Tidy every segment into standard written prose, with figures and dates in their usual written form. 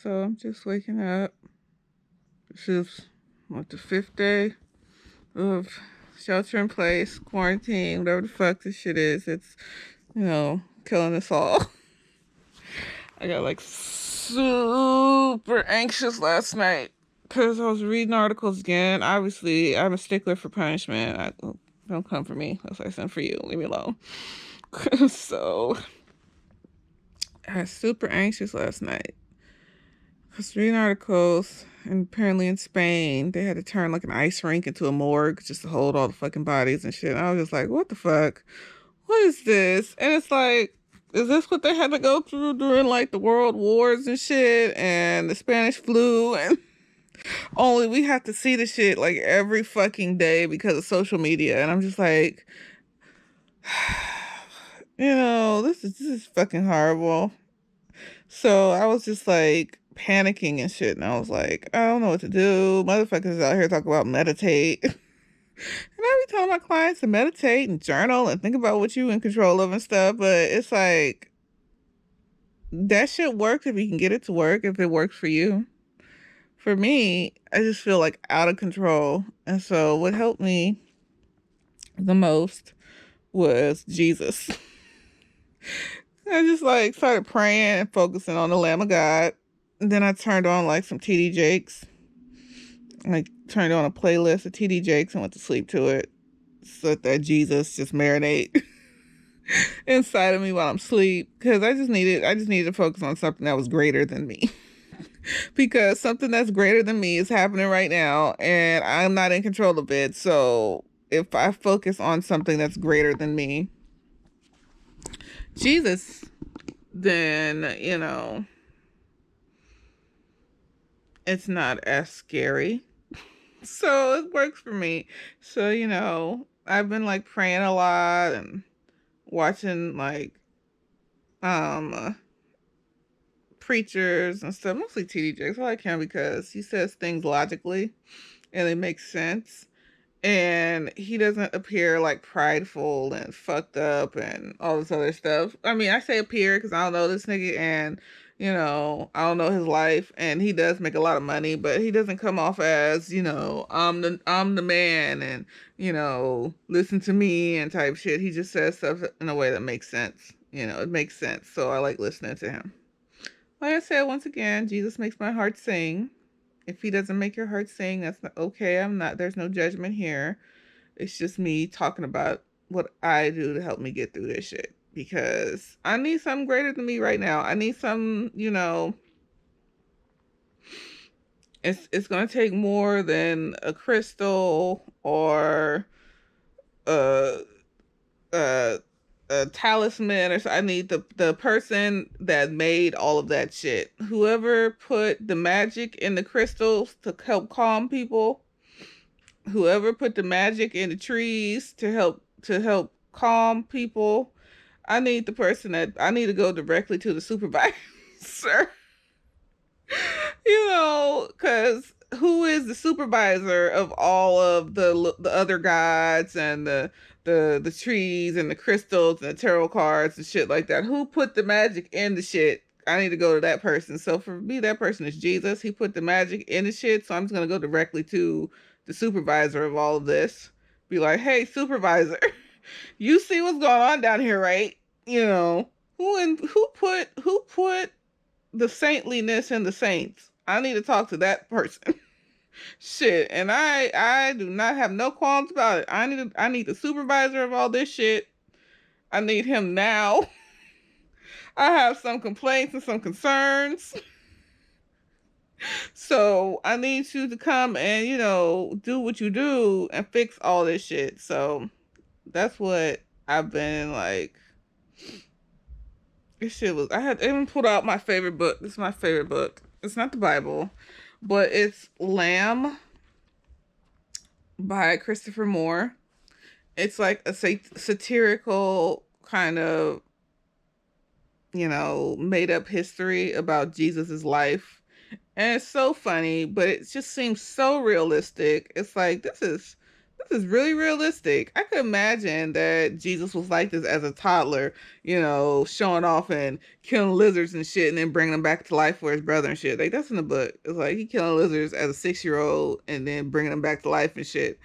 So I'm just waking up. This is the fifth day of shelter in place, quarantine, whatever the fuck this shit is. It's, killing us all. I got like super anxious last night because I was reading articles again. Obviously, I'm a stickler for punishment. Don't come for me. That's what I sent for you. Leave me alone. So I was super anxious last night. I was reading articles, and apparently in Spain, they had to turn like an ice rink into a morgue just to hold all the fucking bodies and shit. And I was just like, what the fuck? What is this? And it's like, is this what they had to go through during like the world wars and shit and the Spanish flu? And only we have to see the shit like every fucking day because of social media. And I'm just like, this is fucking horrible. So I was just like panicking and shit. And I was like, I don't know what to do. Motherfuckers out here talk about meditate. And I be telling my clients to meditate and journal and think about what you in control of and stuff. But it's like, that shit works if you can get it to work, if it works for you. For me, I just feel like out of control. And so what helped me the most was Jesus. I just like started praying and focusing on the Lamb of God. And then I turned on like some TD Jakes. Like turned on a playlist of TD Jakes and went to sleep to it. So that Jesus just marinate inside of me while I'm asleep. Because I just needed to focus on something that was greater than me. Because something that's greater than me is happening right now and I'm not in control of it. So if I focus on something that's greater than me, Jesus, then, it's not as scary. So it works for me. So, I've been like praying a lot and watching like preachers and stuff, mostly TD Jakes. I like him because he says things logically and they make sense. And he doesn't appear like prideful and fucked up and all this other stuff. I mean, I say appear because I don't know this nigga and, I don't know his life. And he does make a lot of money, but he doesn't come off as, I'm the man and, listen to me and type shit. He just says stuff in a way that makes sense. It makes sense. So I like listening to him. Like I said, once again, Jesus makes my heart sing. If he doesn't make your heart sing, that's not okay. There's no judgment here. It's just me talking about what I do to help me get through this shit. Because I need something greater than me right now. I need some, it's going to take more than a crystal or a, a, a talisman. I need the person that made all of that shit. Whoever put the magic in the crystals to help calm people, whoever put the magic in the trees to help calm people, I need to go directly to the supervisor. Because who is the supervisor of all of the other gods and the trees and the crystals and the tarot cards and shit like that? Who put the magic in the shit? I need to go to that person. So for me, that person is Jesus. He put the magic in the shit. So I'm just going to go directly to the supervisor of all of this. Be like, hey, supervisor, you see what's going on down here, right? Who put the saintliness in the saints? I need to talk to that person. Shit. And I do not have no qualms about it. I need the supervisor of all this shit. I need him now. I have some complaints and some concerns. So I need you to come and, do what you do and fix all this shit. So that's what I've been like. This shit was, I had even pulled out my favorite book. This is my favorite book. It's not the Bible, but it's Lamb by Christopher Moore. It's like a satirical kind of, made up history about Jesus's life. And it's so funny, but it just seems so realistic. It's like, this is this is really realistic. I could imagine that Jesus was like this as a toddler, showing off and killing lizards and shit, and then bringing them back to life for his brother and shit. Like that's in the book. It's like he killing lizards as a 6 year old and then bringing them back to life and shit,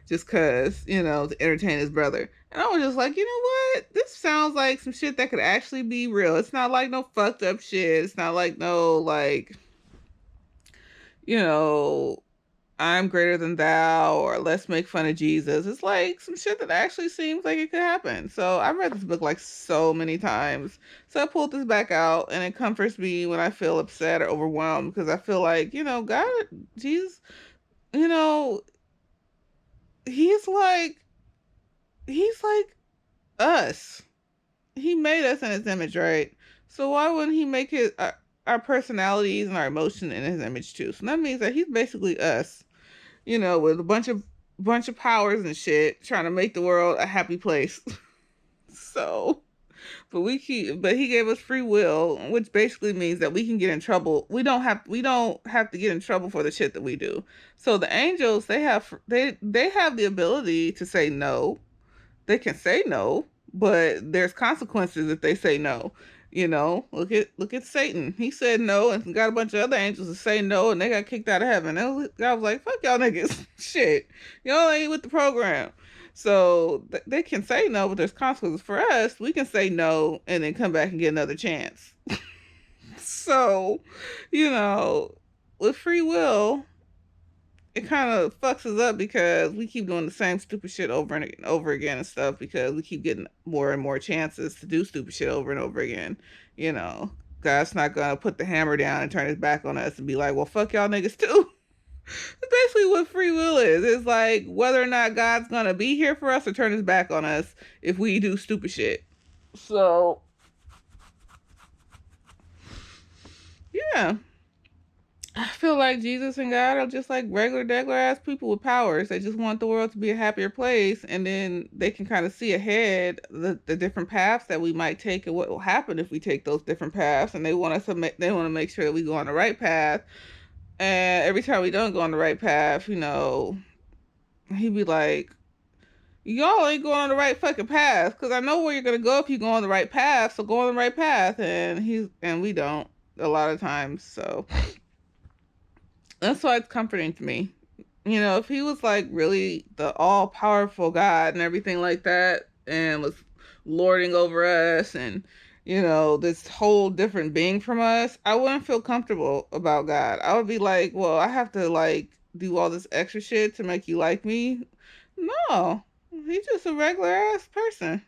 just cause to entertain his brother. And I was just like, you know what? This sounds like some shit that could actually be real. It's not like no fucked up shit. It's not like no like you know I'm greater than thou, or let's make fun of Jesus. It's like some shit that actually seems like it could happen. So I've read this book like so many times. So I pulled this back out, and it comforts me when I feel upset or overwhelmed, because I feel like, God, Jesus, you know, he's like, he's like us. He made us in his image, right? So why wouldn't he make our personalities and our emotion in his image too? So that means that he's basically us, with a bunch of powers and shit, trying to make the world a happy place. So, but he gave us free will, which basically means that we can get in trouble. We don't have to get in trouble for the shit that we do. So the angels, they have the ability to say no. They can say no, but there's consequences if they say no. Look at Satan. He said no, and got a bunch of other angels to say no, and they got kicked out of heaven. And God was like, "Fuck y'all niggas, shit, y'all ain't with the program." So they can say no, but there's consequences for us. We can say no and then come back and get another chance. So, you know, with free will, it kind of fucks us up because we keep doing the same stupid shit over and over again and stuff, because we keep getting more and more chances to do stupid shit over and over again. You know, God's not gonna put the hammer down and turn his back on us and be like, well, fuck y'all niggas too. That's basically what free will is. It's like whether or not God's gonna be here for us or turn his back on us if we do stupid shit. So, yeah. I feel like Jesus and God are just like regular ass people with powers. They just want the world to be a happier place, and then they can kind of see ahead the different paths that we might take and what will happen if we take those different paths. And they want us to they want to make sure that we go on the right path. And every time we don't go on the right path, he'd be like, "Y'all ain't going on the right fucking path, because I know where you're gonna go if you go on the right path. So go on the right path." And we don't a lot of times. So that's why it's comforting to me. If he was like really the all powerful God and everything like that, and was lording over us, and this whole different being from us, I wouldn't feel comfortable about God. I would be like, well, I have to like do all this extra shit to make you like me. No, he's just a regular ass person.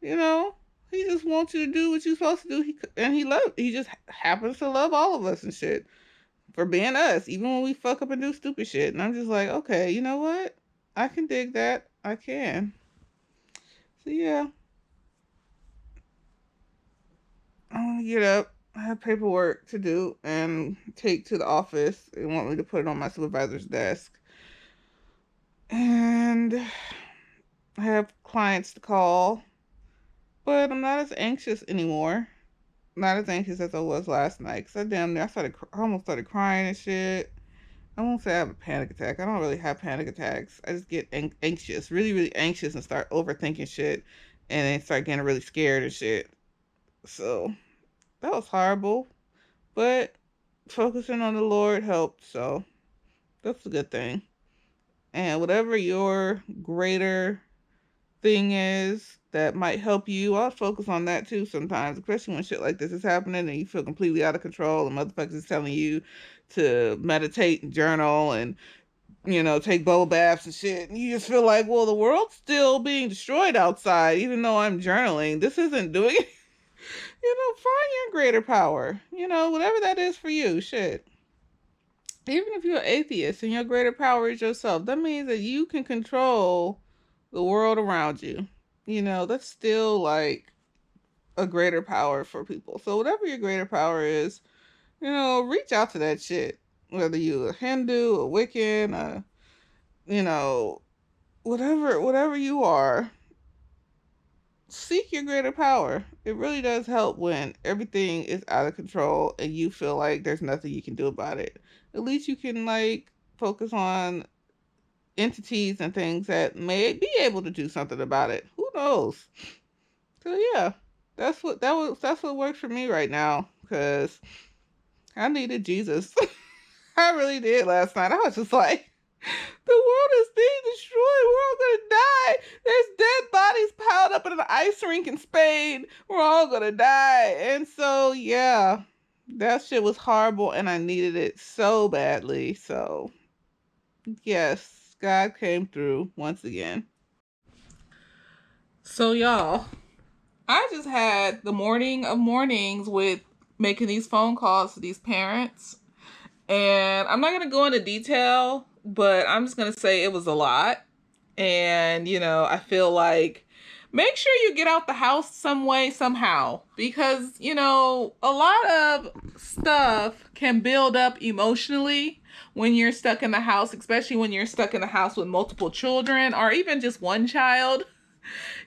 You know, he just wants you to do what you're supposed to do. He just happens to love all of us and shit for being us, even when we fuck up and do stupid shit. And I'm just like, okay, you know what? I can dig that. I can. So yeah, I'm gonna get up. I have paperwork to do and take to the office. They want me to put it on my supervisor's desk. And I have clients to call, but I'm not as anxious anymore. Not as anxious as I was last night. Cause I almost started crying and shit. I won't say I have a panic attack. I don't really have panic attacks. I just get anxious, really, really anxious, and start overthinking shit, and then start getting really scared and shit. So that was horrible, but focusing on the Lord helped. So that's a good thing. And whatever your greater thing is that might help you, I'll focus on that too sometimes, especially when shit like this is happening and you feel completely out of control and motherfuckers is telling you to meditate and journal and take bubble baths and shit. And you just feel like, well, the world's still being destroyed outside, even though I'm journaling. This isn't doing it. Find your greater power. Whatever that is for you, shit. Even if you're an atheist and your greater power is yourself, that means that you can control the world around you. That's still like a greater power for people. So whatever your greater power is, reach out to that shit. Whether you a Hindu, a Wiccan, you know, whatever you are, seek your greater power. It really does help when everything is out of control and you feel like there's nothing you can do about it. At least you can like focus on entities and things that may be able to do something about it. Who knows? So yeah, that's what works for me right now, because I needed Jesus. I really did last night. I was just like, the world is being destroyed. We're all gonna die. There's dead bodies piled up in an ice rink in Spain. We're all gonna die. And so yeah, that shit was horrible, and I needed it so badly. So yes, God came through once again. So y'all, I just had the morning of mornings with making these phone calls to these parents. And I'm not going to go into detail, but I'm just going to say it was a lot. And, I feel like make sure you get out the house some way, somehow. Because, a lot of stuff can build up emotionally when you're stuck in the house, especially when you're stuck in the house with multiple children or even just one child.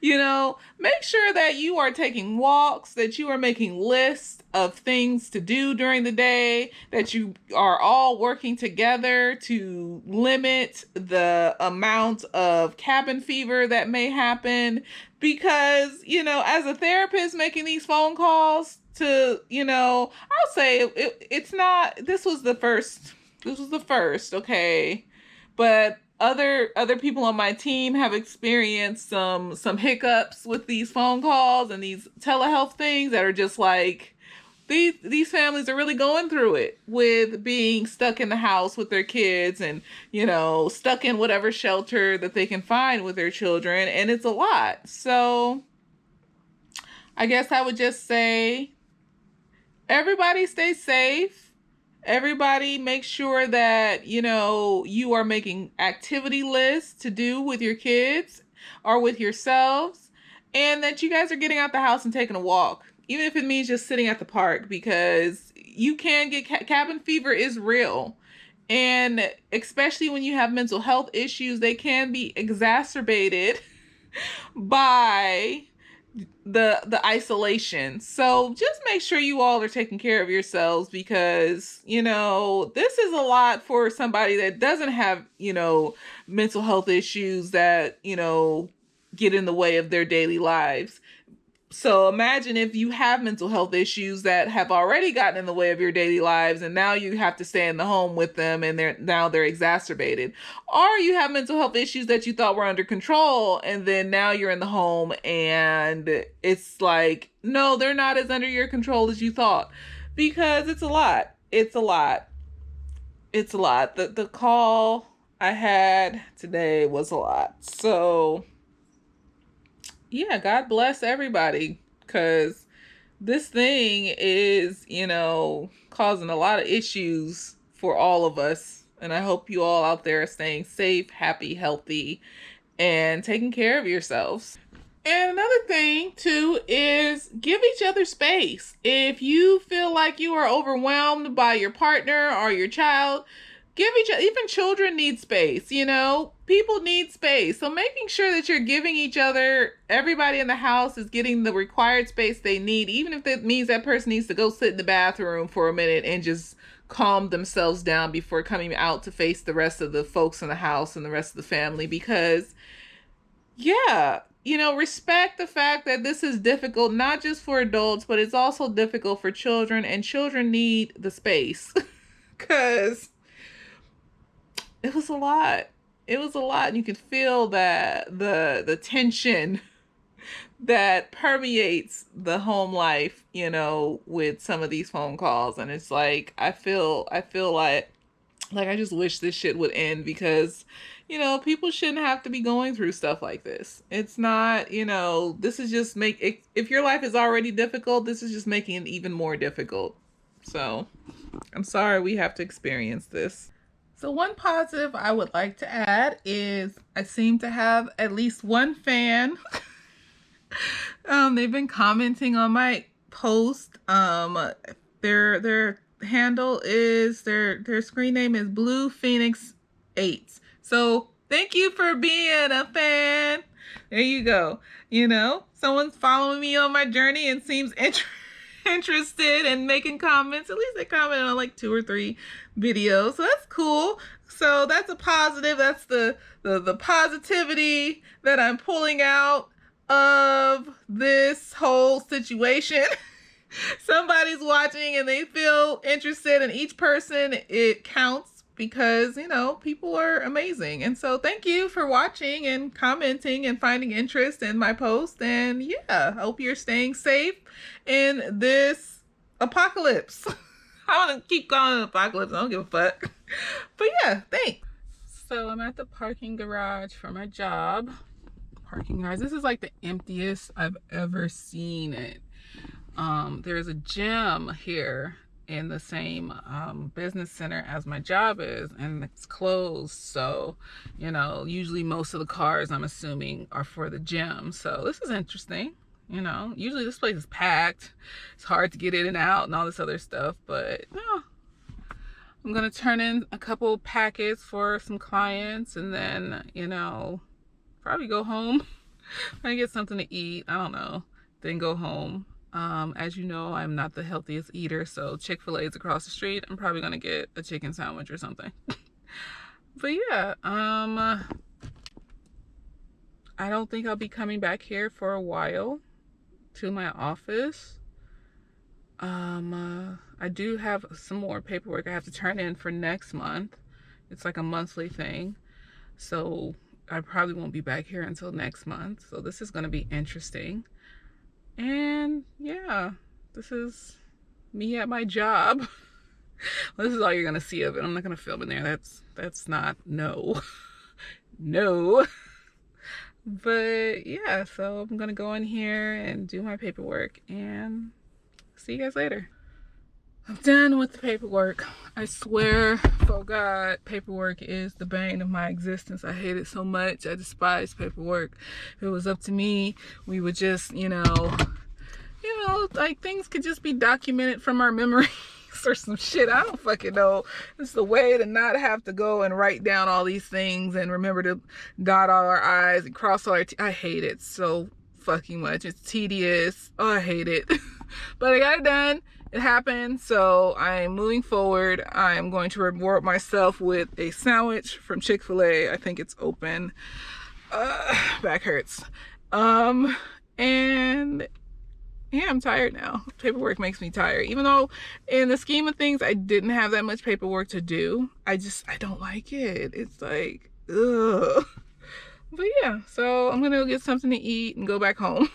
Make sure that you are taking walks, that you are making lists of things to do during the day, that you are all working together to limit the amount of cabin fever that may happen. Because, as a therapist making these phone calls to, I'll say it's not, this was the first, okay? But other people on my team have experienced some hiccups with these phone calls and these telehealth things that are just like these families are really going through it with being stuck in the house with their kids and stuck in whatever shelter that they can find with their children, and it's a lot. So I guess I would just say everybody stay safe. Everybody make sure that, you are making activity lists to do with your kids or with yourselves, and that you guys are getting out the house and taking a walk, even if it means just sitting at the park, because you can get cabin fever is real. And especially when you have mental health issues, they can be exacerbated by the isolation. So just make sure you all are taking care of yourselves, because this is a lot for somebody that doesn't have mental health issues that get in the way of their daily lives. So imagine if you have mental health issues that have already gotten in the way of your daily lives, and now you have to stay in the home with them, and they're exacerbated. Or you have mental health issues that you thought were under control, and then now you're in the home and it's like, no, they're not as under your control as you thought. Because it's a lot. It's a lot. It's a lot. The call I had today was a lot. So yeah, God bless everybody, because this thing is, causing a lot of issues for all of us. And I hope you all out there are staying safe, happy, healthy, and taking care of yourselves. And another thing, too, is give each other space. If you feel like you are overwhelmed by your partner or your child, even children need space, people need space. So making sure that you're giving each other, everybody in the house is getting the required space they need, even if that means that person needs to go sit in the bathroom for a minute and just calm themselves down before coming out to face the rest of the folks in the house and the rest of the family. Because yeah, respect the fact that this is difficult, not just for adults, but it's also difficult for children, and children need the space. Because it was a lot. It was a lot. And you could feel that the tension that permeates the home life, with some of these phone calls. And it's like, I feel like I just wish this shit would end, because people shouldn't have to be going through stuff like this. It's not, this is just if your life is already difficult, this is just making it even more difficult. So I'm sorry we have to experience this. So one positive I would like to add is I seem to have at least one fan. They've been commenting on my post. Their handle is their screen name is Blue Phoenix 8. So thank you for being a fan. There you go. Someone's following me on my journey and seems interested in making comments. At least they commented on like 2 or 3 videos, so that's cool. So that's a positive. That's the positivity that I'm pulling out of this whole situation. Somebody's watching and they feel interested, and each person, it counts, because you know, people are amazing. And so thank you for watching and commenting and finding interest in my post. And yeah, I hope you're staying safe in this apocalypse. I want to keep calling it apocalypse, I don't give a fuck. But yeah, thanks. So I'm at the parking garage for my job. Parking garage, this is like the emptiest I've ever seen it. There's a gym here in the same business center as my job is, and it's closed. So you know, usually most of the cars, I'm assuming, are for the gym. So this is interesting. You know, usually this place is packed, it's hard to get in and out and all this other stuff, but no. I'm gonna turn in a couple packets for some clients, and then, you know, probably go home. I get something to eat, I don't know, then go home. As you know, I'm not the healthiest eater, so Chick-fil-A is across the street. I'm probably gonna get a chicken sandwich or something. But yeah, I don't think I'll be coming back here for a while to my office. I do have some more paperwork I have to turn in for next month. It's like a monthly thing, so I probably won't be back here until next month. So this is going to be interesting. And yeah, this is me at my job. Well, this is all you're gonna see of it. I'm not gonna film in there. That's not, no. No. But yeah, so I'm gonna go in here and do my paperwork, and see you guys later. I'm done with the paperwork. I swear, oh God, paperwork is the bane of my existence. I hate it so much. I despise paperwork. If it was up to me, we would just, you know, like things could just be documented from our memories or some shit. I don't fucking know. It's the way to not have to go and write down all these things and remember to dot all our I's and cross all our T's. I hate it so fucking much. It's tedious. Oh, I hate it. But I got it done. It happened. So I'm moving forward. I'm going to reward myself with a sandwich from Chick-fil-A. I think it's open. Back hurts. And yeah, I'm tired now. Paperwork makes me tired. Even though in the scheme of things, I didn't have that much paperwork to do. I don't like it. It's like, ugh. But yeah, so I'm gonna go get something to eat and go back home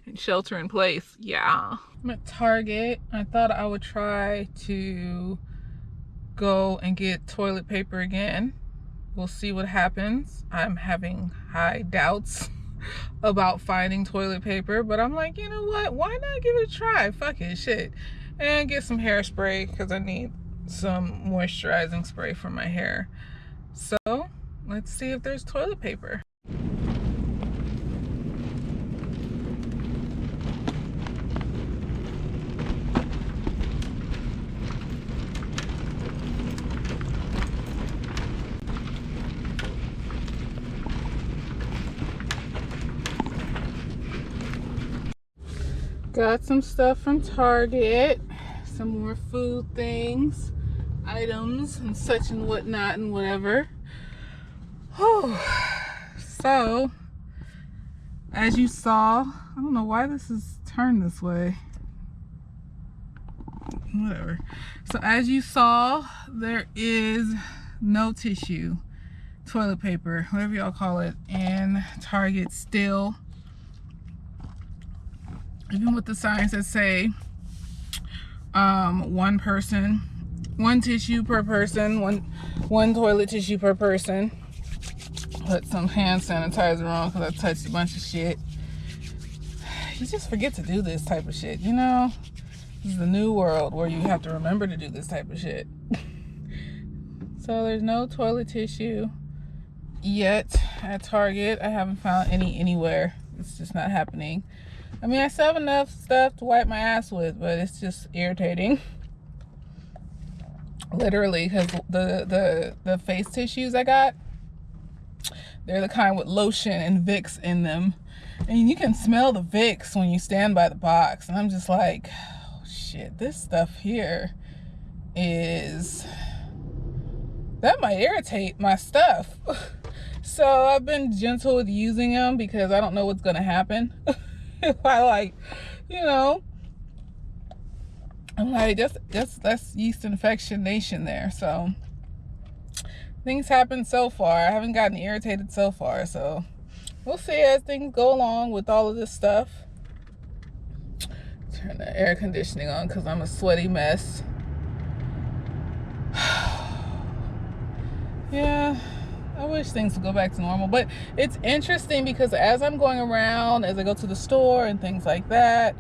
and shelter in place. Yeah. I'm at Target. I thought I would try to go and get toilet paper again. We'll see what happens. I'm having high doubts about finding toilet paper, but I'm like, you know what? Why not give it a try? Fuck it, shit. And get some hairspray because I need some moisturizing spray for my hair. So let's see if there's toilet paper. Got some stuff from Target, some more food things, items and such and whatnot and whatever. Whew. So, as you saw, I don't know why this is turned this way. Whatever. So as you saw, there is no tissue, toilet paper, whatever y'all call it, in Target still. Even with the signs that say one person, one tissue per person, one toilet tissue per person. Put some hand sanitizer on because I touched a bunch of shit. You just forget to do this type of shit, you know? This is the new world where you have to remember to do this type of shit. So there's no toilet tissue yet at Target. I haven't found any anywhere. It's just not happening. I mean, I still have enough stuff to wipe my ass with, but it's just irritating. Literally, because the face tissues I got, they're the kind with lotion and Vicks in them. And you can smell the Vicks when you stand by the box. And I'm just like, oh, shit. This stuff here is, that might irritate my stuff. So I've been gentle with using them because I don't know what's gonna happen. If I like, you know, I'm like, that's yeast infection nation there. So things happen so far. I haven't gotten irritated so far. So we'll see as things go along with all of this stuff. Turn the air conditioning on because I'm a sweaty mess. Yeah, I wish things would go back to normal. But it's interesting because as I'm going around, as I go to the store and things like that,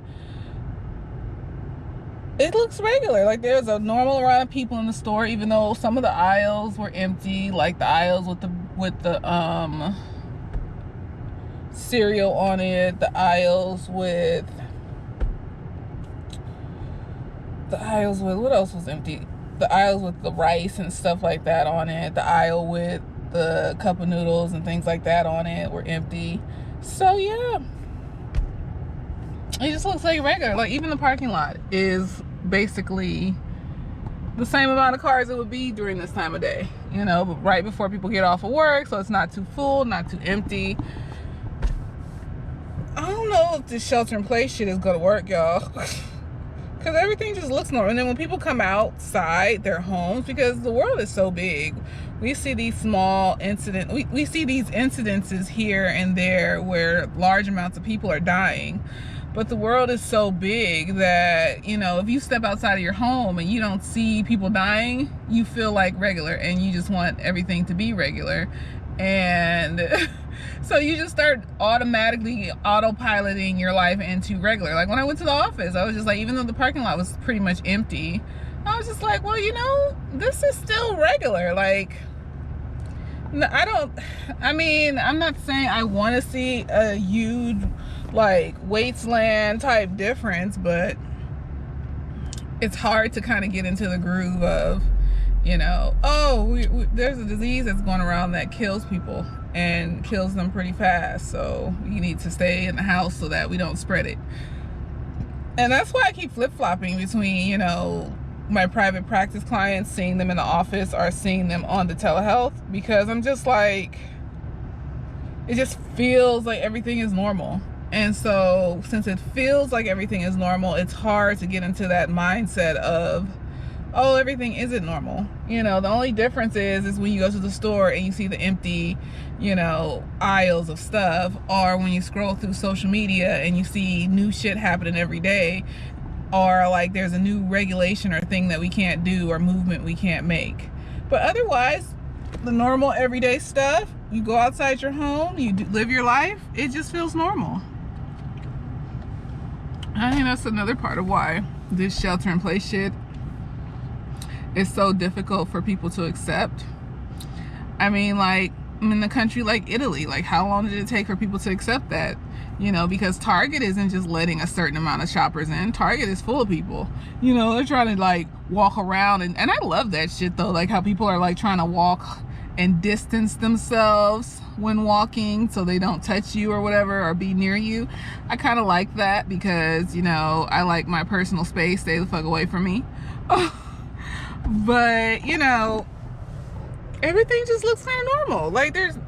it looks regular. Like there's a normal amount of people in the store, even though some of the aisles were empty, like the aisles with the cereal on it, the aisles with what else was empty? The aisles with the rice and stuff like that on it, the aisle with the cup of noodles and things like that on it were empty. So yeah, it just looks like regular. Like even the parking lot is basically the same amount of cars it would be during this time of day, you know, but right before people get off of work, so it's not too full, not too empty. I don't know if this shelter in place shit is gonna work, y'all. Because everything just looks normal. And then when people come outside their homes, because the world is so big, we see these small incidents, we see these incidences here and there where large amounts of people are dying. But the world is so big that, you know, if you step outside of your home and you don't see people dying, you feel like regular and you just want everything to be regular. And so you just start automatically autopiloting your life into regular. Like when I went to the office, I was just like, even though the parking lot was pretty much empty, I was just like, well, you know, this is still regular. Like, I mean, I'm not saying I want to see a huge, like, wasteland type difference, but it's hard to kind of get into the groove of, you know, oh, there's a disease that's going around that kills people and kills them pretty fast, so you need to stay in the house so that we don't spread it. And that's why I keep flip-flopping between, you know, my private practice clients, seeing them in the office or seeing them on the telehealth, because I'm just like, it just feels like everything is normal. And so since it feels like everything is normal, it's hard to get into that mindset of, oh, everything isn't normal. You know, the only difference is when you go to the store and you see the empty, you know, aisles of stuff, or when you scroll through social media and you see new shit happening every day, or like there's a new regulation or thing that we can't do or movement we can't make. But otherwise, the normal everyday stuff, you go outside your home, you live your life, it just feels normal. I think that's another part of why this shelter in place shit is so difficult for people to accept. I mean, like, I'm in a country like Italy. Like, how long did it take for people to accept that? You know, because Target isn't just letting a certain amount of shoppers in. Target is full of people. You know, they're trying to, like, walk around. And I love that shit, though. Like, how people are, like, trying to walk and distance themselves when walking so they don't touch you or whatever or be near you. I kind of like that because, you know, I like my personal space. Stay the fuck away from me. But, you know, everything just looks kind of normal. Like, there's,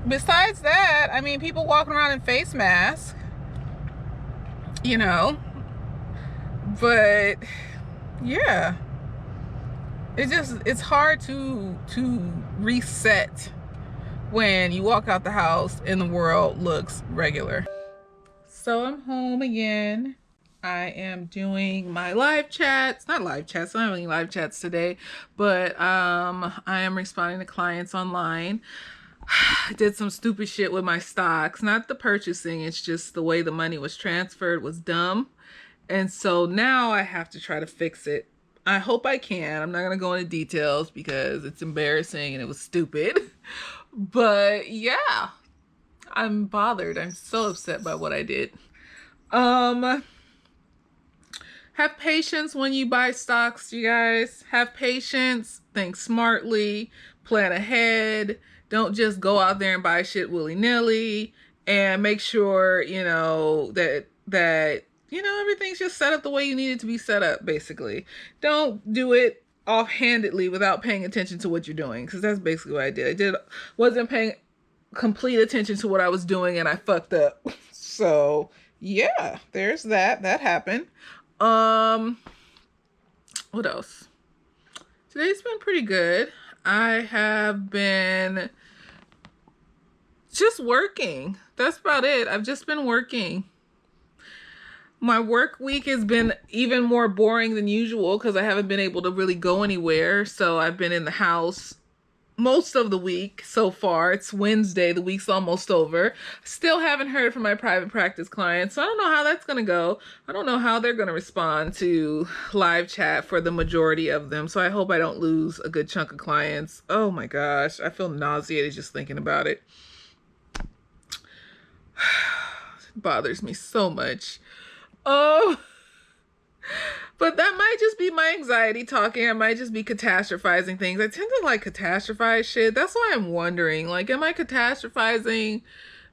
besides that, I mean, people walking around in face masks, you know, but yeah, it's hard to reset when you walk out the house and the world looks regular. So I'm home again. I am doing my live chats, not live chats, I'm not having live chats today, but I am responding to clients online. I did some stupid shit with my stocks, not the purchasing, it's just the way the money was transferred was dumb. And so now I have to try to fix it. I hope I can. I'm not going to go into details because it's embarrassing and it was stupid. But yeah, I'm bothered. I'm so upset by what I did. Have patience when you buy stocks, you guys. Have patience. Think smartly. Plan ahead. Don't just go out there and buy shit willy-nilly. And make sure, you know, that Everything's just set up the way you need it to be set up, basically. Don't do it offhandedly without paying attention to what you're doing, because that's basically what I did. Wasn't paying complete attention to what I was doing, and I fucked up. So yeah, there's that. That happened. What else? Today's been pretty good. I have been just working. That's about it. I've just been working. My work week has been even more boring than usual because I haven't been able to really go anywhere. So I've been in the house most of the week so far. It's Wednesday. The week's almost over. Still haven't heard from my private practice clients. So I don't know how that's going to go. I don't know how they're going to respond to live chat for the majority of them. So I hope I don't lose a good chunk of clients. Oh my gosh. I feel nauseated just thinking about it. It bothers me so much. Oh, but that might just be my anxiety talking. I might just be catastrophizing things. I tend to like catastrophize shit. That's why I'm wondering, like, am I catastrophizing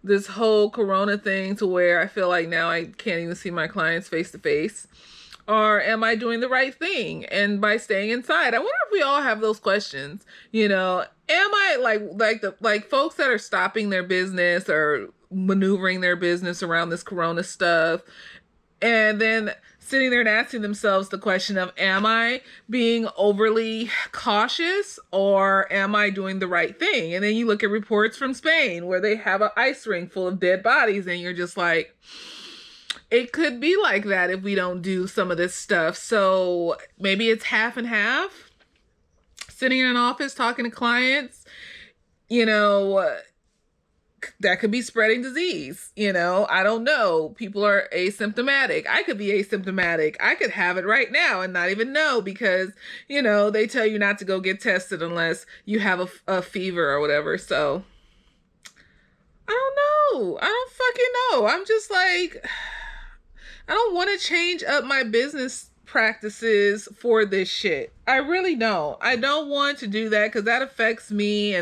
this whole corona thing to where I feel like now I can't even see my clients face to face? Or am I doing the right thing and by staying inside? I wonder if we all have those questions. Am I like folks that are stopping their business or maneuvering their business around this corona stuff, and then sitting there and asking themselves the question of, am I being overly cautious or am I doing the right thing? And then you look at reports from Spain where they have an ice rink full of dead bodies, and you're just like, it could be like that if we don't do some of this stuff. So maybe it's half and half. Sitting in an office talking to clients, that could be spreading disease. I don't know. People are asymptomatic. I could be asymptomatic. I could have it right now and not even know because, they tell you not to go get tested unless you have a fever or whatever. So I don't know. I don't fucking know. I'm just like, I don't want to change up my business practices for this shit. I really don't. I don't want to do that because that affects me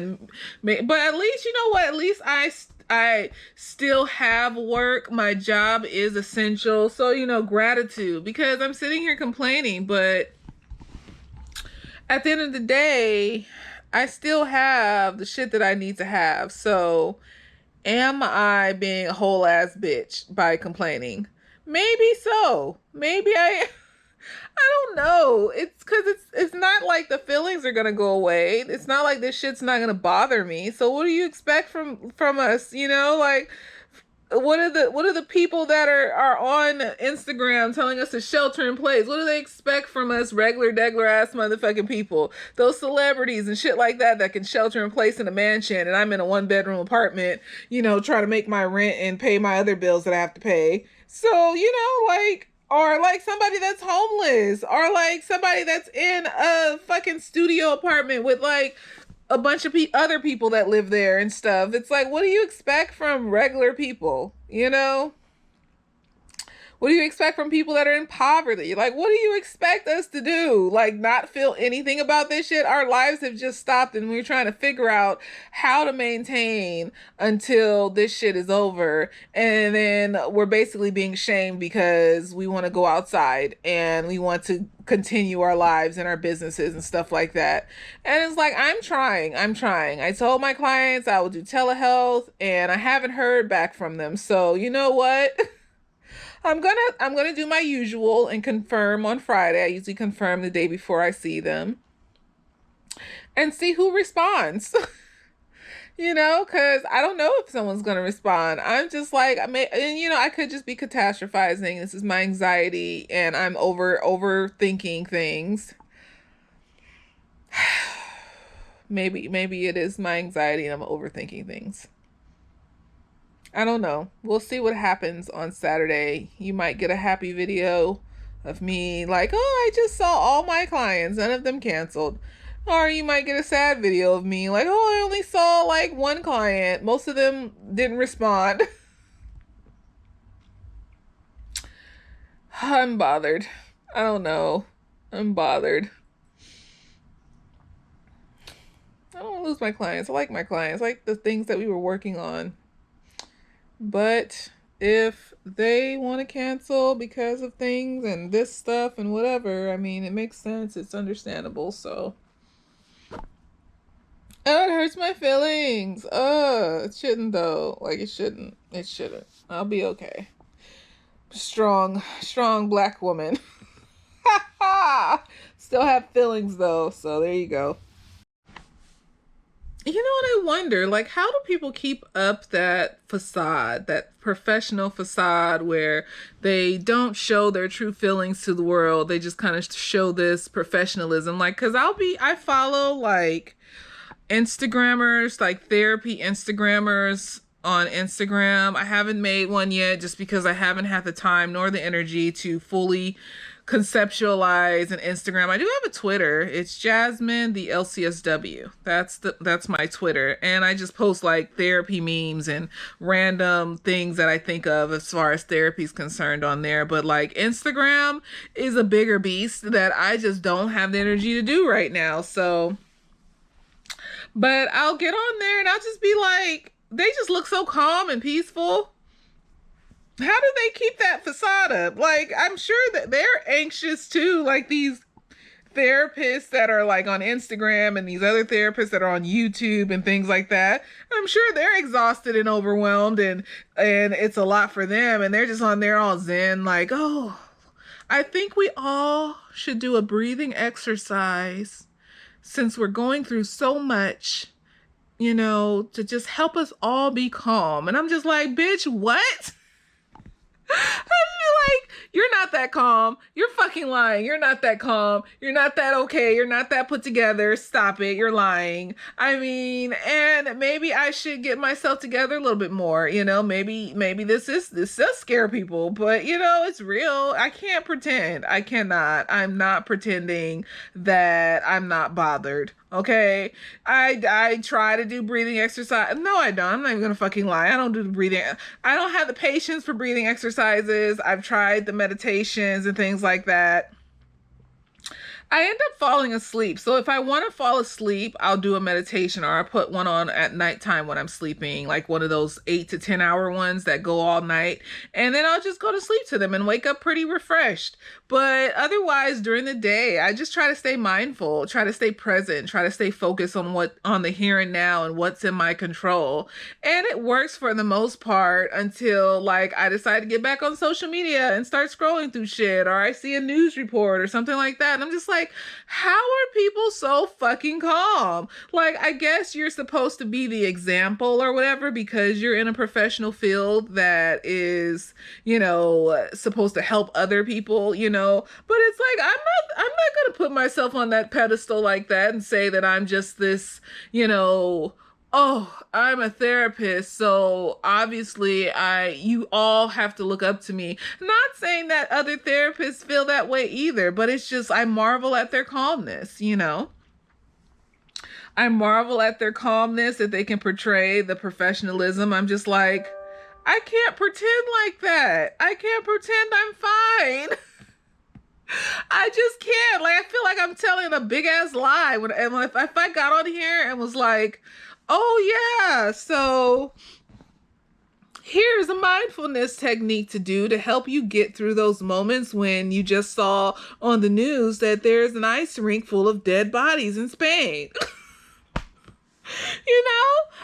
but at least, you know what? At least I still have work. My job is essential. So, gratitude, because I'm sitting here complaining, but at the end of the day, I still have the shit that I need to have. So am I being a whole ass bitch by complaining? Maybe so. Maybe I don't know. It's because it's not like the feelings are gonna go away. It's not like this shit's not gonna bother me. So what do you expect from us? Like, what are the people that are on Instagram telling us to shelter in place? What do they expect from us regular degular ass motherfucking people? Those celebrities and shit like that can shelter in place in a mansion, and I'm in a 1-bedroom apartment, trying to make my rent and pay my other bills that I have to pay. So, or like somebody that's homeless, or like somebody that's in a fucking studio apartment with like a bunch of other people that live there and stuff. It's like, what do you expect from regular people? What do you expect from people that are in poverty? Like, what do you expect us to do? Like, not feel anything about this shit? Our lives have just stopped and we're trying to figure out how to maintain until this shit is over. And then we're basically being shamed because we want to go outside and we want to continue our lives and our businesses and stuff like that. And it's like, I'm trying. I told my clients I will do telehealth and I haven't heard back from them. So you know what? I'm gonna do my usual and confirm on Friday. I usually confirm the day before I see them and see who responds. Because I don't know if someone's gonna respond. I'm just like, I could just be catastrophizing. This is my anxiety, and I'm overthinking things. Maybe it is my anxiety, and I'm overthinking things. I don't know. We'll see what happens on Saturday. You might get a happy video of me like, oh, I just saw all my clients. None of them canceled. Or you might get a sad video of me like, oh, I only saw like one client. Most of them didn't respond. I'm bothered. I don't know. I'm bothered. I don't want to lose my clients. I like my clients. I like the things that we were working on. But if they want to cancel because of things and this stuff and whatever, I mean, it makes sense. It's understandable. So, oh, it hurts my feelings. It shouldn't though. Like it shouldn't. It shouldn't. I'll be okay. Strong, strong black woman. Still have feelings though. So there you go. You know what I wonder? Like, how do people keep up that facade, that professional facade where they don't show their true feelings to the world? They just kind of show this professionalism. Like, cause I follow like Instagrammers, like therapy Instagrammers on Instagram. I haven't made one yet just because I haven't had the time nor the energy to fully conceptualize an Instagram. I do have a Twitter. It's Jasmine the LCSW. That's my Twitter. And I just post like therapy memes and random things that I think of as far as therapy is concerned on there. But like Instagram is a bigger beast that I just don't have the energy to do right now. So but I'll get on there and I'll just be like, they just look so calm and peaceful. How do they keep that facade up? Like, I'm sure that they're anxious too. Like these therapists that are like on Instagram and these other therapists that are on YouTube and things like that. I'm sure they're exhausted and overwhelmed and it's a lot for them. And they're just on there all zen like, oh, I think we all should do a breathing exercise since we're going through so much, to just help us all be calm. And I'm just like, bitch, what? I'd be like, you're not that calm. You're fucking lying. You're not that calm. You're not that okay. You're not that put together. Stop it. You're lying. I mean, and maybe I should get myself together a little bit more. Maybe this does scare people, but it's real. I can't pretend. I cannot. I'm not pretending that I'm not bothered. Okay, I try to do breathing exercise. No, I don't. I'm not even gonna fucking lie. I don't do the breathing. I don't have the patience for breathing exercises. I've tried the meditations and things like that. I end up falling asleep. So if I want to fall asleep, I'll do a meditation or I put one on at nighttime when I'm sleeping, like one of those 8 to 10 hour ones that go all night. And then I'll just go to sleep to them and wake up pretty refreshed. But otherwise, during the day, I just try to stay mindful, try to stay present, try to stay focused on the here and now and what's in my control. And it works for the most part until like I decide to get back on social media and start scrolling through shit, or I see a news report or something like that. And I'm just like, how are people so fucking calm? Like, I guess you're supposed to be the example or whatever because you're in a professional field that is, supposed to help other people, but it's like, I'm not going to put myself on that pedestal like that and say that I'm just this, oh, I'm a therapist, so obviously you all have to look up to me. Not saying that other therapists feel that way either, but it's just I marvel at their calmness, I marvel at their calmness that they can portray the professionalism. I'm just like, I can't pretend like that. I can't pretend I'm fine. I just can't. Like, I feel like I'm telling a big ass lie if I got on here and was like, oh yeah, so here's a mindfulness technique to do to help you get through those moments when you just saw on the news that there's an ice rink full of dead bodies in Spain.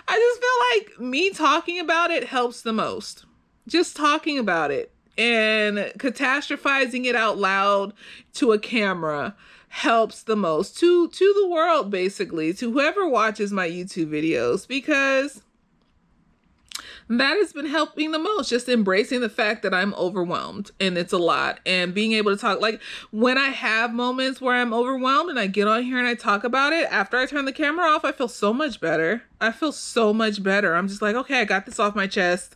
I just feel like me talking about it helps the most. Just talking about it and catastrophizing it out loud to a camera helps the most to the world, basically, to whoever watches my YouTube videos, because that has been helping the most, just embracing the fact that I'm overwhelmed and it's a lot, and being able to talk. Like, when I have moments where I'm overwhelmed and I get on here and I talk about it, after I turn the camera off, I feel so much better. I'm just like, okay, I got this off my chest.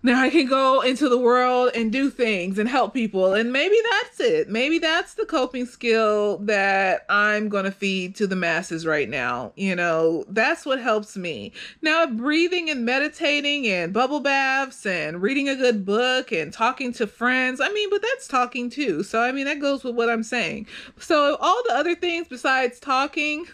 Now I can go into the world and do things and help people. And maybe that's it. Maybe that's the coping skill that I'm going to feed to the masses right now. That's what helps me. Now, breathing and meditating and bubble baths and reading a good book and talking to friends, but that's talking too. So, that goes with what I'm saying. So all the other things besides talking,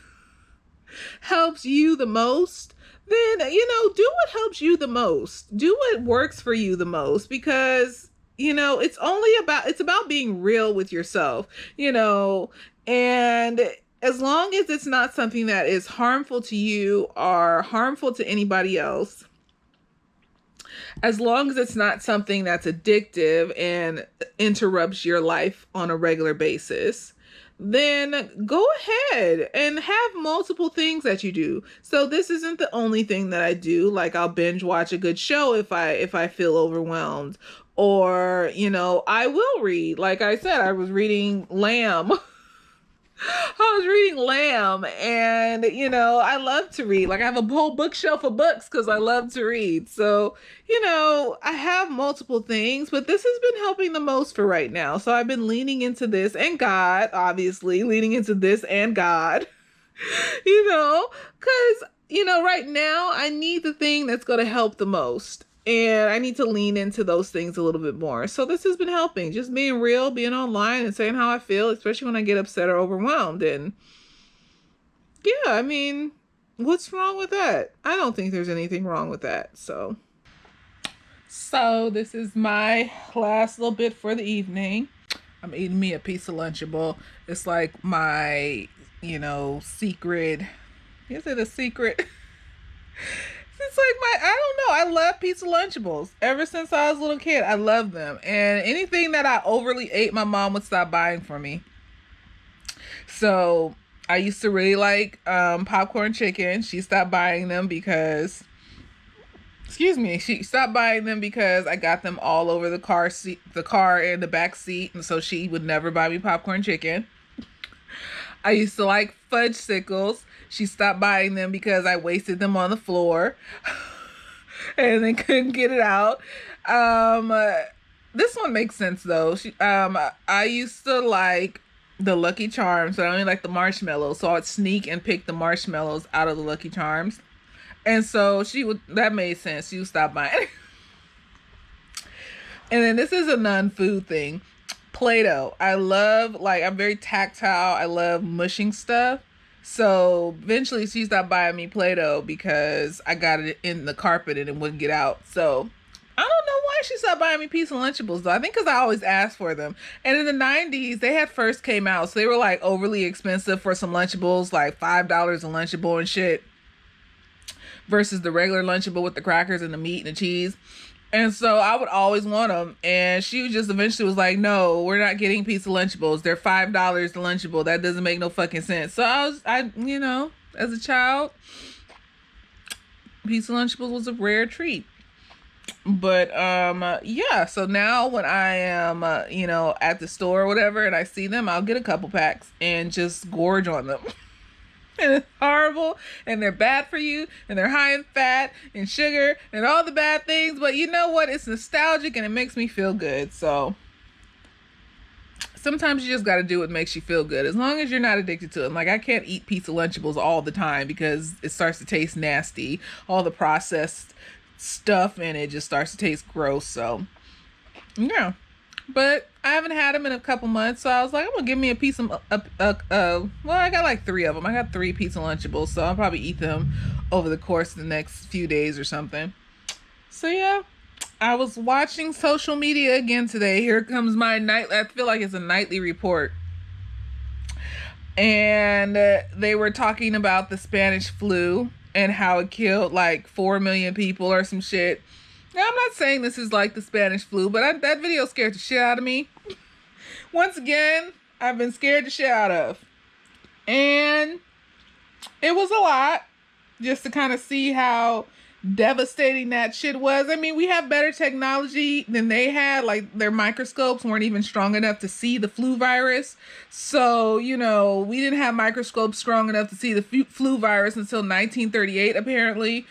helps you the most, then, do what helps you the most. Do what works for you the most, because, it's about being real with yourself, and as long as it's not something that is harmful to you or harmful to anybody else, as long as it's not something that's addictive and interrupts your life on a regular basis, then go ahead and have multiple things that you do. So this isn't the only thing that I do. Like, I'll binge watch a good show if I feel overwhelmed, or, I will read. Like I said, I was reading Lamb. I was reading Lamb, and I love to read. Like, I have a whole bookshelf of books because I love to read. So, I have multiple things, but this has been helping the most for right now. So I've been leaning into this, and God, obviously, leaning into this and God, because, right now I need the thing that's going to help the most. And I need to lean into those things a little bit more. So this has been helping. Just being real, being online, and saying how I feel, especially when I get upset or overwhelmed. And yeah, I mean, what's wrong with that? I don't think there's anything wrong with that. So this is my last little bit for the evening. I'm eating me a piece of Lunchable. It's like my, secret. Is it a secret? It's like I don't know. I love pizza Lunchables. Ever since I was a little kid, I love them. And anything that I overly ate, my mom would stop buying for me. So I used to really like popcorn chicken. She stopped buying them because, she stopped buying them because I got them all over the car and the back seat. And so she would never buy me popcorn chicken. I used to like fudgesicles. She stopped buying them because I wasted them on the floor and then couldn't get it out. This one makes sense though. I used to like the Lucky Charms, but I only like the marshmallows. So I'd sneak and pick the marshmallows out of the Lucky Charms. And so that made sense. She would stop buying. And then this is a non-food thing. Play-Doh. I'm very tactile. I love mushing stuff. So eventually she stopped buying me Play-Doh because I got it in the carpet and it wouldn't get out. So I don't know why she stopped buying me pizza Lunchables though. I think because I always asked for them. And in the 90s, they had first came out. So they were like overly expensive for some Lunchables, like $5 a Lunchable and shit, versus the regular Lunchable with the crackers and the meat and the cheese. And so I would always want them. And she just eventually was like, no, we're not getting pizza Lunchables. They're $5 the Lunchable. That doesn't make no fucking sense. So as a child, pizza Lunchables was a rare treat. But, yeah. So now when I am, at the store or whatever, and I see them, I'll get a couple packs and just gorge on them. And it's horrible, and they're bad for you, and they're high in fat and sugar and all the bad things, but you know what? It's nostalgic and it makes me feel good. So sometimes you just got to do what makes you feel good, as long as you're not addicted to it. Like, I can't eat pizza Lunchables all the time because it starts to taste nasty. All the processed stuff in it just starts to taste gross. So yeah. But I haven't had them in a couple months, so I was like, I'm gonna give me a piece of well, I got like 3 of them. I got 3 pizza Lunchables, so I'll probably eat them over the course of the next few days or something. So yeah, I was watching social media again today. Here comes my I feel like it's a nightly report. And they were talking about the Spanish flu and how it killed like 4 million people or some shit. Now, I'm not saying this is like the Spanish flu, but that video scared the shit out of me. Once again, I've been scared the shit out of. And it was a lot just to kind of see how devastating that shit was. I mean, we have better technology than they had. Like, their microscopes weren't even strong enough to see the flu virus. So, we didn't have microscopes strong enough to see the flu virus until 1938, apparently.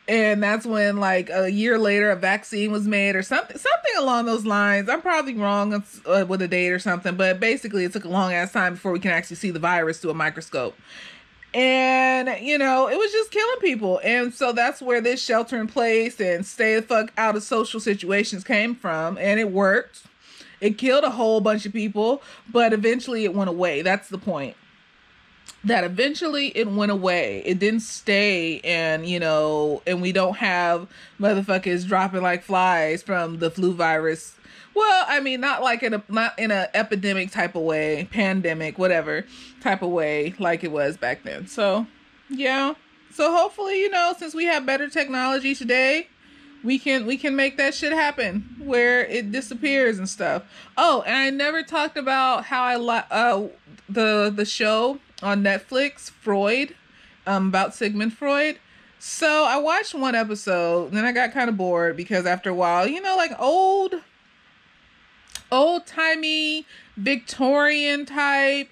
And that's when, like, a year later, a vaccine was made or something along those lines. I'm probably wrong with a date or something, but basically it took a long ass time before we can actually see the virus through a microscope. And, it was just killing people. And so that's where this shelter in place and stay the fuck out of social situations came from. And it worked. It killed a whole bunch of people, but eventually it went away. That's the point. that eventually it went away. It didn't stay, and and we don't have motherfuckers dropping like flies from the flu virus. Well, I mean, not in a epidemic type of way, pandemic, whatever type of way like it was back then. So, yeah. So hopefully, since we have better technology today, we can make that shit happen where it disappears and stuff. Oh, and I never talked about how the show on Netflix, Freud, about Sigmund Freud. So I watched one episode, then I got kind of bored because after a while, like old timey Victorian type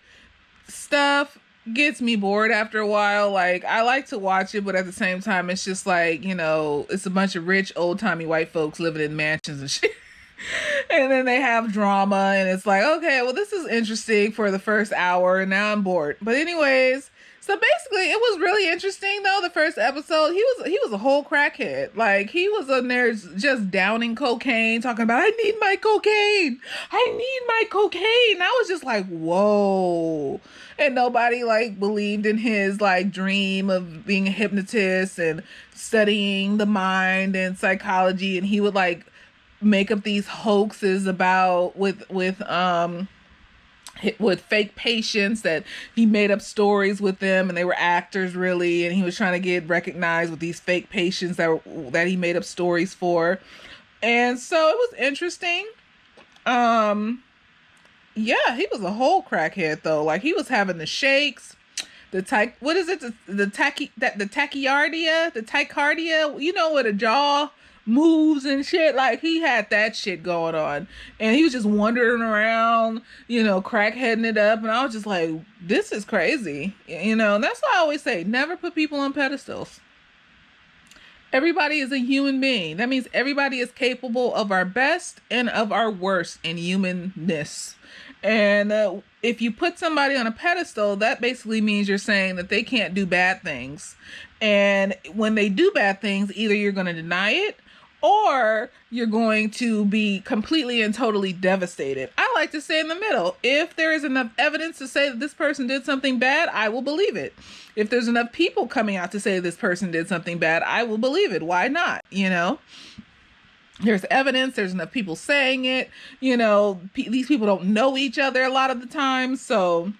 stuff gets me bored after a while. Like, I like to watch it, but at the same time, it's just like, it's a bunch of rich old timey white folks living in mansions and shit. And then they have drama, and it's like, okay, well, this is interesting for the first hour, and now I'm bored. But anyways, so basically, it was really interesting though. The first episode, he was a whole crackhead. Like, he was in there just downing cocaine, talking about, I need my cocaine, I was just like, whoa. And nobody like believed in his like dream of being a hypnotist and studying the mind and psychology, and he would like make up these hoaxes about with fake patients, that he made up stories with them and they were actors really, and he was trying to get recognized with these fake patients that he made up stories for. And so it was interesting. Yeah, he was a whole crackhead though. Like, he was having the shakes, the tachycardia, where the jaw moves and shit. Like, he had that shit going on, and he was just wandering around, crackheading it up. And I was just like, this is crazy. And that's why I always say, never put people on pedestals. Everybody is a human being. That means everybody is capable of our best and of our worst in humanness. And if you put somebody on a pedestal, that basically means you're saying that they can't do bad things. And when they do bad things, either you're going to deny it, or you're going to be completely and totally devastated. I like to stay in the middle. If there is enough evidence to say that this person did something bad, I will believe it. If there's enough people coming out to say this person did something bad, I will believe it. Why not? There's evidence, there's enough people saying it. These people don't know each other a lot of the time, so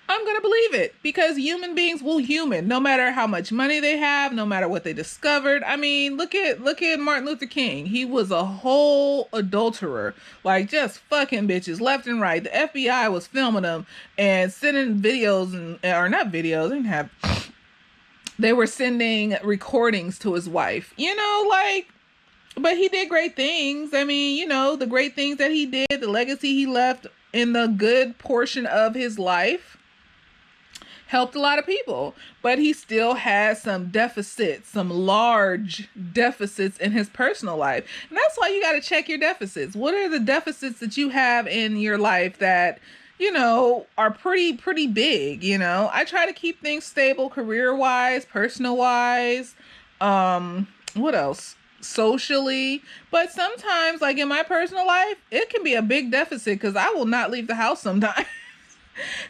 I'm going to believe it, because human beings will human, no matter how much money they have, no matter what they discovered. I mean, look at Martin Luther King. He was a whole adulterer, like just fucking bitches left and right. The FBI was filming him and sending videos or not videos, they were sending recordings to his wife, but he did great things. I mean, the great things that he did, the legacy he left in the good portion of his life helped a lot of people. But he still has some deficits, some large deficits in his personal life. And that's why you got to check your deficits. What are the deficits that you have in your life that, are pretty big? I try to keep things stable career-wise, personal-wise. What else? Socially. But sometimes, like in my personal life, it can be a big deficit because I will not leave the house sometimes.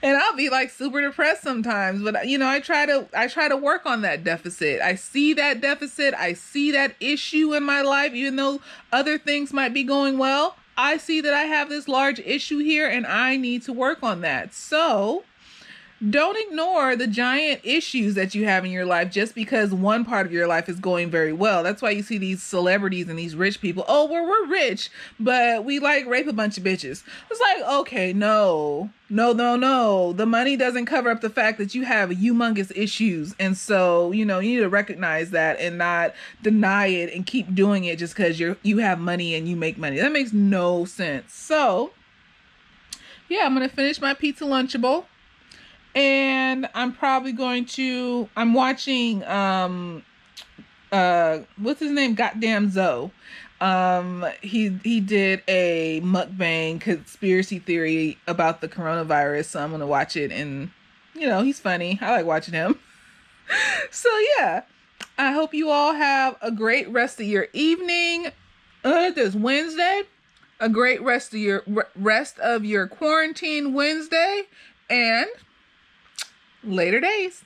And I'll be like super depressed sometimes. But I try to work on that deficit. I see that deficit. I see that issue in my life, even though other things might be going well. I see that I have this large issue here and I need to work on that. So don't ignore the giant issues that you have in your life just because one part of your life is going very well. That's why you see these celebrities and these rich people. Oh, we're rich, but we like rape a bunch of bitches. It's like, okay, no. The money doesn't cover up the fact that you have humongous issues. And so, you need to recognize that and not deny it and keep doing it just because you have money and you make money. That makes no sense. So, yeah, I'm going to finish my pizza Lunchable. And I'm probably I'm watching, what's his name? Goddamn Zoe. He did a mukbang conspiracy theory about the coronavirus. So I'm going to watch it, and, he's funny. I like watching him. So yeah, I hope you all have a great rest of your evening. This Wednesday, a great rest of your quarantine Wednesday. And Later days.